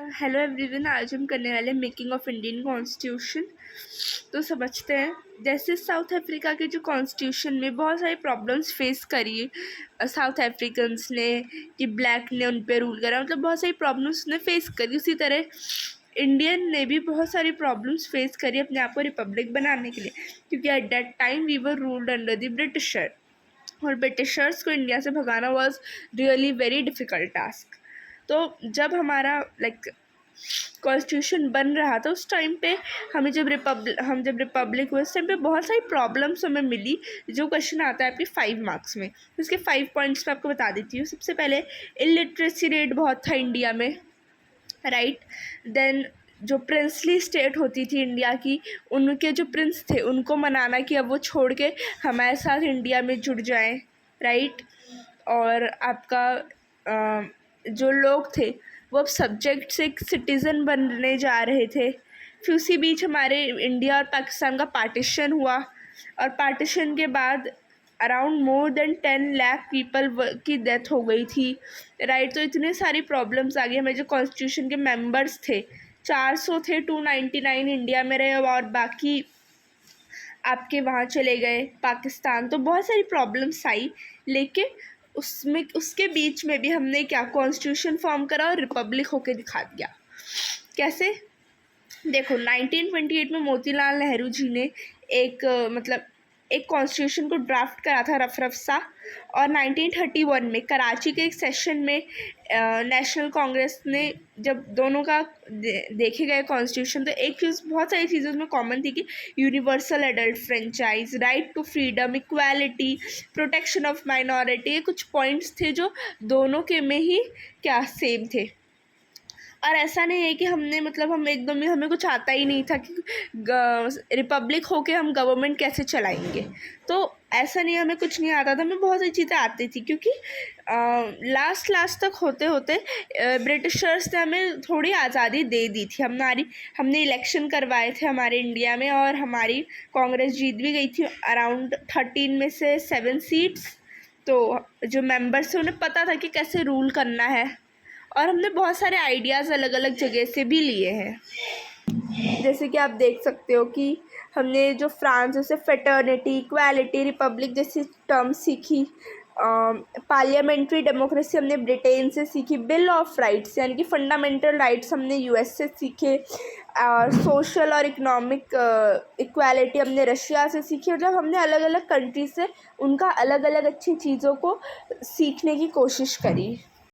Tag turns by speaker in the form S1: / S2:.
S1: Hello everyone, आज हम करने वाले मेकिंग ऑफ इंडियन कॉन्स्टिट्यूशन। तो समझते हैं, जैसे साउथ अफ्रीका के जो कॉन्स्टिट्यूशन में बहुत सारी प्रॉब्लम्स फेस करी साउथ अफ्रीकन्स ने कि ब्लैक ने उन पर रूल करा, मतलब बहुत सारी प्रॉब्लम्स उसने फेस करी। उसी तरह इंडियन ने भी बहुत सारी प्रॉब्लम्स फेस करी अपने आप को रिपब्लिक बनाने के लिए, क्योंकि at that time we were ruled under the britisher, और ब्रिटिशर्स को इंडिया से भगाना was really very difficult task. तो जब हमारा कॉन्स्टिट्यूशन बन रहा था उस टाइम पे हम जब रिपब्लिक हुए उस टाइम पे बहुत सारी प्रॉब्लम्स हमें मिली। जो क्वेश्चन आता है आपके 5 मार्क्स में, उसके 5 पॉइंट्स मैं आपको बता देती हूँ। सबसे पहले इलिटरेसी रेट बहुत था इंडिया में, राइट। देन जो प्रिंसली स्टेट होती थी इंडिया की, उनके जो प्रिंस थे उनको मनाना कि अब वो छोड़ के हमारे साथ इंडिया में जुड़ जाएं, राइट। और आपका जो लोग थे वो अब सब्जेक्ट से सिटीज़न बनने जा रहे थे। फिर उसी बीच हमारे इंडिया और पाकिस्तान का पार्टीशन हुआ, और पार्टीशन के बाद around more than 10 lakh people की डेथ हो गई थी, राइट। तो इतने सारी प्रॉब्लम्स आ गई। हमें जो कॉन्स्टिट्यूशन के मेंबर्स थे 400 थे, 299 इंडिया में रहे और बाकी आपके वहाँ चले गए पाकिस्तान। तो बहुत सारी प्रॉब्लम्स आई, लेकिन उसके बीच में भी हमने क्या कॉन्स्टिट्यूशन फॉर्म करा और रिपब्लिक होके दिखा दिया। कैसे? देखो, 1928 में मोतीलाल नेहरू जी ने एक कॉन्स्टिट्यूशन को ड्राफ्ट करा था, रफ सा। और 1931 में कराची के एक सेशन में नेशनल कांग्रेस ने जब दोनों का देखे गए कॉन्स्टिट्यूशन, तो एक चीज़, बहुत सारी चीज़ें उसमें कॉमन थी कि universal adult franchise, right to freedom, equality, protection of minority, ये कुछ पॉइंट्स थे जो दोनों के में ही क्या सेम थे। और ऐसा नहीं है कि हमने हम एकदम ही हमें कुछ आता ही नहीं था कि रिपब्लिक होके हम गवर्नमेंट कैसे चलाएंगे। तो ऐसा नहीं, हमें कुछ नहीं आता था, हमें बहुत सारी चीज़ें आती थी, क्योंकि लास्ट तक होते होते ब्रिटिशर्स ने हमें थोड़ी आज़ादी दे दी थी। हमने इलेक्शन करवाए थे हमारे इंडिया में, और हमारी कांग्रेस जीत भी गई थी अराउंड 13 में से 7 सीट्स। तो जो मेंबर्स थे उन्हें पता था कि कैसे रूल करना है, और हमने बहुत सारे आइडियाज़ अलग अलग जगह से भी लिए हैं। जैसे कि आप देख सकते हो कि हमने जो फ्रांस जैसे फेटर्निटी, इक्वालिटी, रिपब्लिक जैसी टर्म्स सीखी। पार्लियामेंट्री डेमोक्रेसी हमने ब्रिटेन से सीखी। बिल ऑफ राइट्स यानी कि फंडामेंटल राइट्स हमने यूएस से सीखे। और सोशल और इकोनॉमिक इक्वालिटी हमने रशिया से सीखी। और जब हमने अलग अलग कंट्री से उनका अलग अलग अच्छी चीज़ों को सीखने की कोशिश करी।